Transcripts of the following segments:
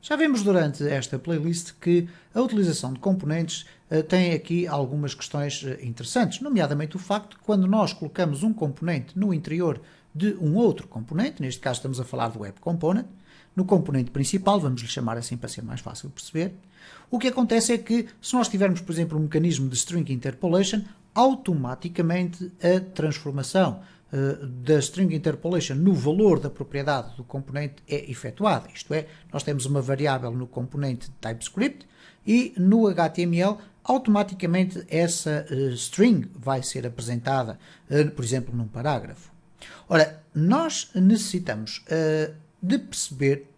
Já vimos durante esta playlist que a utilização de componentes tem aqui algumas questões interessantes, nomeadamente o facto de que quando nós colocamos um componente no interior de um outro componente, neste caso estamos a falar do Web Component, no componente principal, vamos lhe chamar assim para ser mais fácil de perceber, o que acontece é que se nós tivermos, por exemplo, um mecanismo de String Interpolation, automaticamente a transformação da String Interpolation no valor da propriedade do componente é efetuada. Isto é, nós temos uma variável no componente TypeScript e no HTML automaticamente essa string vai ser apresentada, por exemplo, num parágrafo. Ora, nós necessitamos de perceber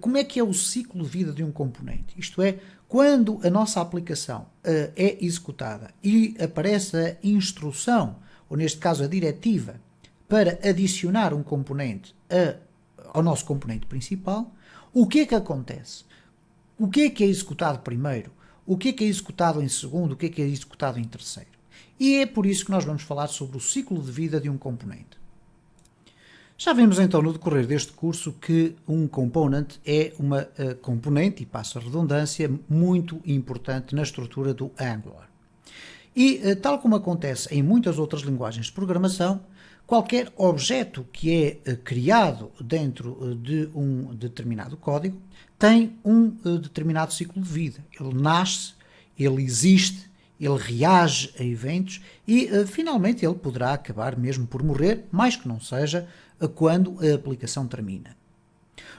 como é que é o ciclo de vida de um componente. Isto é, quando a nossa aplicação é executada e aparece a instrução, ou neste caso a diretiva, para adicionar um componente ao nosso componente principal, o que é que acontece? O que é executado primeiro? O que é executado em segundo? O que é executado em terceiro? E é por isso que nós vamos falar sobre o ciclo de vida de um componente. Já vimos então no decorrer deste curso que um component é uma componente, e passo a redundância, muito importante na estrutura do Angular. E tal como acontece em muitas outras linguagens de programação, qualquer objeto que é criado dentro de um determinado código tem um determinado ciclo de vida. Ele nasce, ele existe, ele reage a eventos e finalmente ele poderá acabar mesmo por morrer, mais que não seja quando a aplicação termina.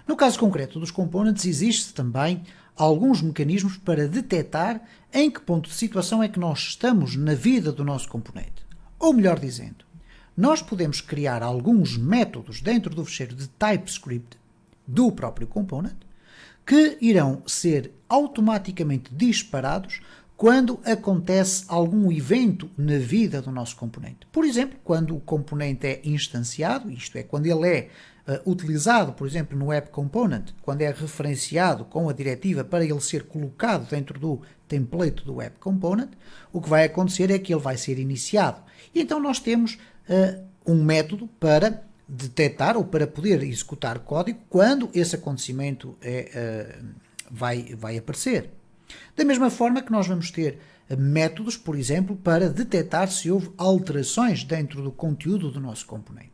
No caso concreto dos components, existe também alguns mecanismos para detectar em que ponto de situação é que nós estamos na vida do nosso componente. Ou melhor dizendo, nós podemos criar alguns métodos dentro do fecheiro de TypeScript do próprio component que irão ser automaticamente disparados quando acontece algum evento na vida do nosso componente. Por exemplo, quando o componente é instanciado, isto é, quando ele é utilizado, por exemplo, no Web Component, quando é referenciado com a diretiva para ele ser colocado dentro do template do Web Component, o que vai acontecer é que ele vai ser iniciado. E então nós temos um método para detectar ou para poder executar código quando esse acontecimento vai aparecer. Da mesma forma que nós vamos ter métodos, por exemplo, para detectar se houve alterações dentro do conteúdo do nosso componente.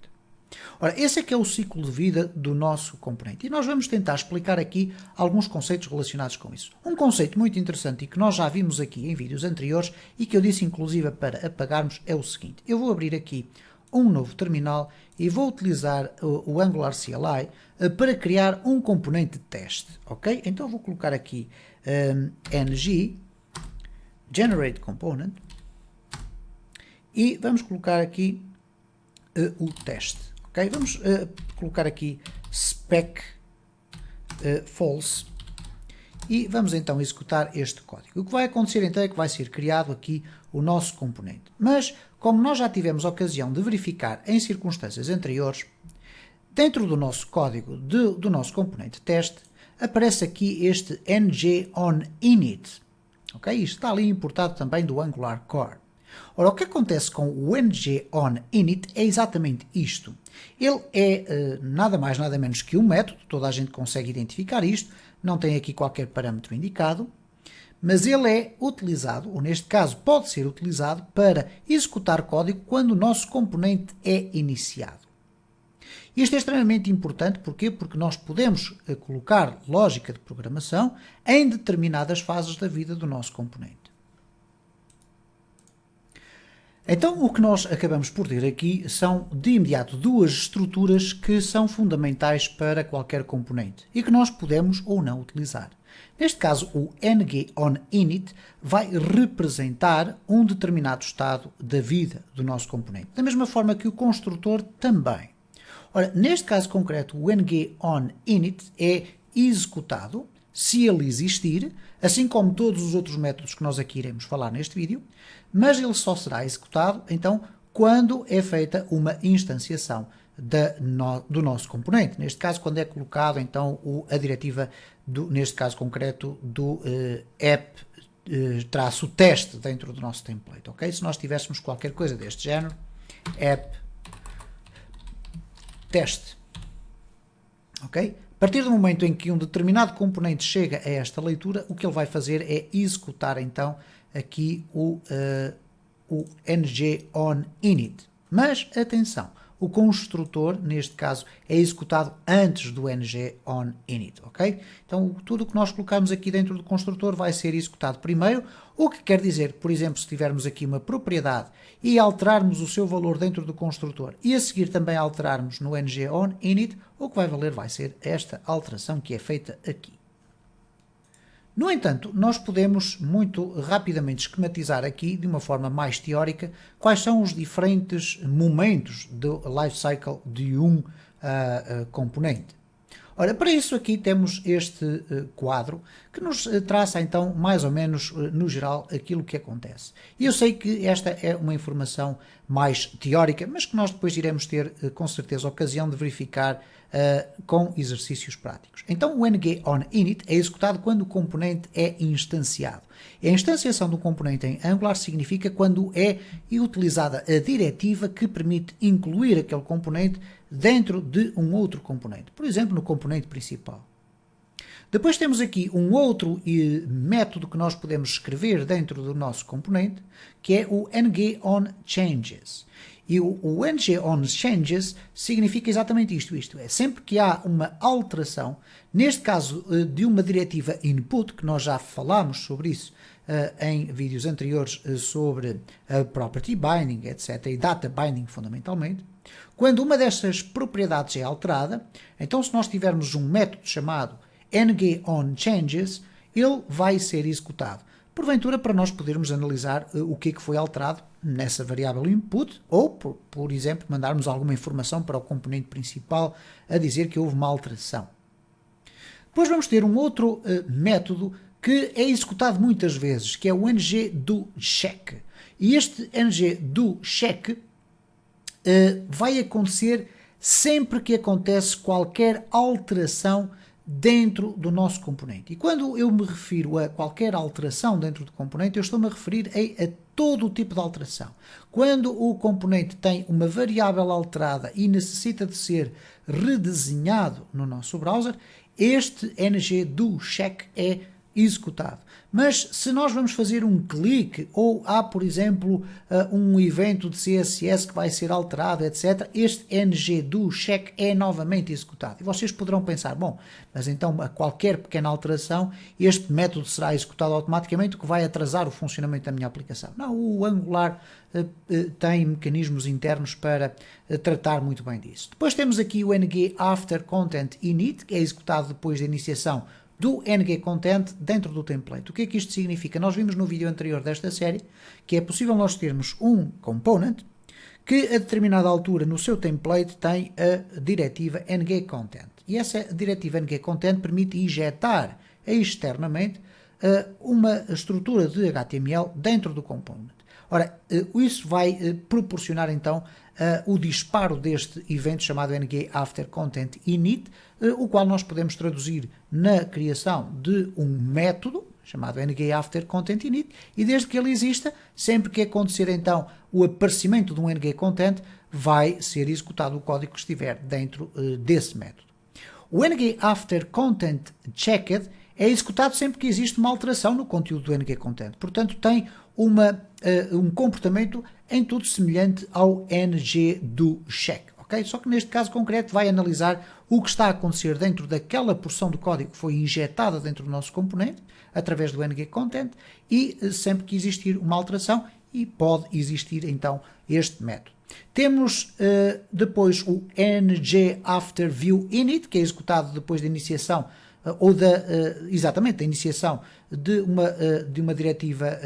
Ora, esse é que é o ciclo de vida do nosso componente. E nós vamos tentar explicar aqui alguns conceitos relacionados com isso. Um conceito muito interessante e que nós já vimos aqui em vídeos anteriores e que eu disse inclusive para apagarmos é o seguinte. Eu vou abrir aqui um novo terminal e vou utilizar o Angular CLI para criar um componente de teste. Ok? Então vou colocar aqui ng generate component e vamos colocar aqui o teste. Okay? Vamos colocar aqui spec false e vamos então executar este código. O que vai acontecer então é que vai ser criado aqui o nosso componente. Mas, como nós já tivemos a ocasião de verificar em circunstâncias anteriores, dentro do nosso código do nosso componente teste, aparece aqui este ng-on-init. Okay? Isto está ali importado também do Angular Core. Ora, o que acontece com o ng-on-init é exatamente isto. Ele é nada mais, nada menos que um método, toda a gente consegue identificar isto, não tem aqui qualquer parâmetro indicado, mas ele é utilizado, ou neste caso pode ser utilizado, para executar código quando o nosso componente é iniciado. Isto é extremamente importante, porquê? Porque nós podemos colocar lógica de programação em determinadas fases da vida do nosso componente. Então, o que nós acabamos por ter aqui são, de imediato, duas estruturas que são fundamentais para qualquer componente e que nós podemos ou não utilizar. Neste caso, o ng-on-init vai representar um determinado estado da vida do nosso componente, da mesma forma que o construtor também. Ora, neste caso concreto, o ng-on-init é executado se ele existir, assim como todos os outros métodos que nós aqui iremos falar neste vídeo, mas ele só será executado, então, quando é feita uma instanciação do nosso componente. Neste caso, quando é colocado, então, a diretiva, neste caso concreto, do app-teste dentro do nosso template, ok? Se nós tivéssemos qualquer coisa deste género, app teste, ok? A partir do momento em que um determinado componente chega a esta leitura, o que ele vai fazer é executar então aqui o ng-on-init. Mas, atenção, o construtor, neste caso, é executado antes do ng-on-init, ok? Então, tudo o que nós colocamos aqui dentro do construtor vai ser executado primeiro, o que quer dizer, por exemplo, se tivermos aqui uma propriedade e alterarmos o seu valor dentro do construtor e a seguir também alterarmos no ng-on-init, o que vai valer vai ser esta alteração que é feita aqui. No entanto, nós podemos muito rapidamente esquematizar aqui, de uma forma mais teórica, quais são os diferentes momentos do lifecycle de um componente. Ora, para isso aqui temos este quadro que nos traça então mais ou menos no geral aquilo que acontece. E eu sei que esta é uma informação mais teórica, mas que nós depois iremos ter com certeza ocasião de verificar com exercícios práticos. Então o ng-on-init é executado quando o componente é instanciado. A instanciação do componente em Angular significa quando é utilizada a diretiva que permite incluir aquele componente dentro de um outro componente, por exemplo, no componente principal. Depois temos aqui um outro método que nós podemos escrever dentro do nosso componente, que é o ng-on-changes. E o ng-on-changes significa exatamente isto é, sempre que há uma alteração, neste caso de uma diretiva input, que nós já falámos sobre isso em vídeos anteriores sobre property binding, etc., e data binding fundamentalmente. Quando uma destas propriedades é alterada, então se nós tivermos um método chamado ng-on-changes, ele vai ser executado. Porventura, para nós podermos analisar o que é que foi alterado nessa variável input, ou, por exemplo, mandarmos alguma informação para o componente principal a dizer que houve uma alteração. Depois vamos ter um outro método que é executado muitas vezes, que é o ng-do-check. E este ng-do-check vai acontecer sempre que acontece qualquer alteração dentro do nosso componente. E quando eu me refiro a qualquer alteração dentro do componente, eu estou-me a referir a todo o tipo de alteração. Quando o componente tem uma variável alterada e necessita de ser redesenhado no nosso browser, este ng-do-check é executado. Mas se nós vamos fazer um clique ou há, por exemplo, um evento de CSS que vai ser alterado, etc., este ng-do-check é novamente executado. E vocês poderão pensar, bom, mas então a qualquer pequena alteração este método será executado automaticamente, o que vai atrasar o funcionamento da minha aplicação. Não, o Angular tem mecanismos internos para tratar muito bem disso. Depois temos aqui o ng-after-content-init, que é executado depois da iniciação do ng-content dentro do template. O que é que isto significa? Nós vimos no vídeo anterior desta série que é possível nós termos um component que a determinada altura no seu template tem a diretiva ng-content. E essa diretiva ng-content permite injetar externamente uma estrutura de HTML dentro do component. Ora, isso vai proporcionar então o disparo deste evento chamado ng-after-content-init, o qual nós podemos traduzir na criação de um método chamado ng-after-content-init, e desde que ele exista, sempre que acontecer então o aparecimento de um ng-content, vai ser executado o código que estiver dentro desse método. O ng-after-content-checked é executado sempre que existe uma alteração no conteúdo do ng-content. Portanto, tem um comportamento em tudo semelhante ao ng-do-check. Okay? Só que neste caso concreto vai analisar o que está a acontecer dentro daquela porção do código que foi injetada dentro do nosso componente, através do ng-content, e sempre que existir uma alteração, e pode existir então este método. Temos depois o ng-after-view-init, que é executado depois da iniciação ou exatamente da iniciação de uma diretiva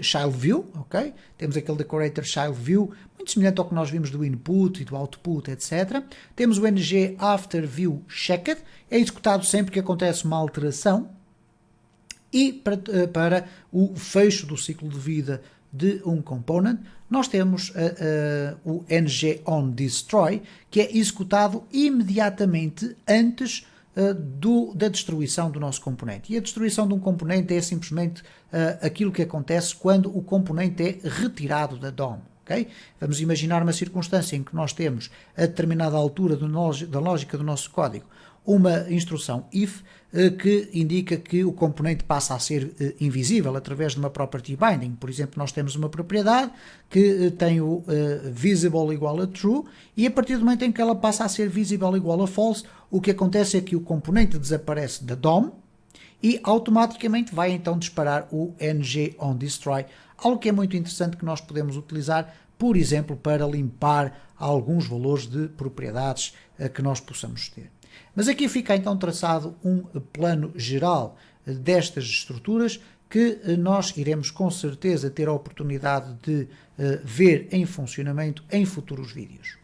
child view, ok? Temos aquele decorator child view, muito semelhante ao que nós vimos do input e do output, etc. Temos o ng-after-view-checked, é executado sempre que acontece uma alteração, e para o fecho do ciclo de vida de um component, nós temos o ng-on-destroy, que é executado imediatamente antes da destruição do nosso componente. E a destruição de um componente é simplesmente aquilo que acontece quando o componente é retirado da DOM. Okay? Vamos imaginar uma circunstância em que nós temos, a determinada altura da lógica do nosso código, uma instrução if que indica que o componente passa a ser invisível através de uma property binding. Por exemplo, nós temos uma propriedade que tem o visible igual a true, e a partir do momento em que ela passa a ser visible igual a false, o que acontece é que o componente desaparece da DOM e automaticamente vai então disparar o ng-on-destroy, algo que é muito interessante, que nós podemos utilizar, por exemplo, para limpar alguns valores de propriedades que nós possamos ter. Mas aqui fica então traçado um plano geral destas estruturas que nós iremos com certeza ter a oportunidade de ver em funcionamento em futuros vídeos.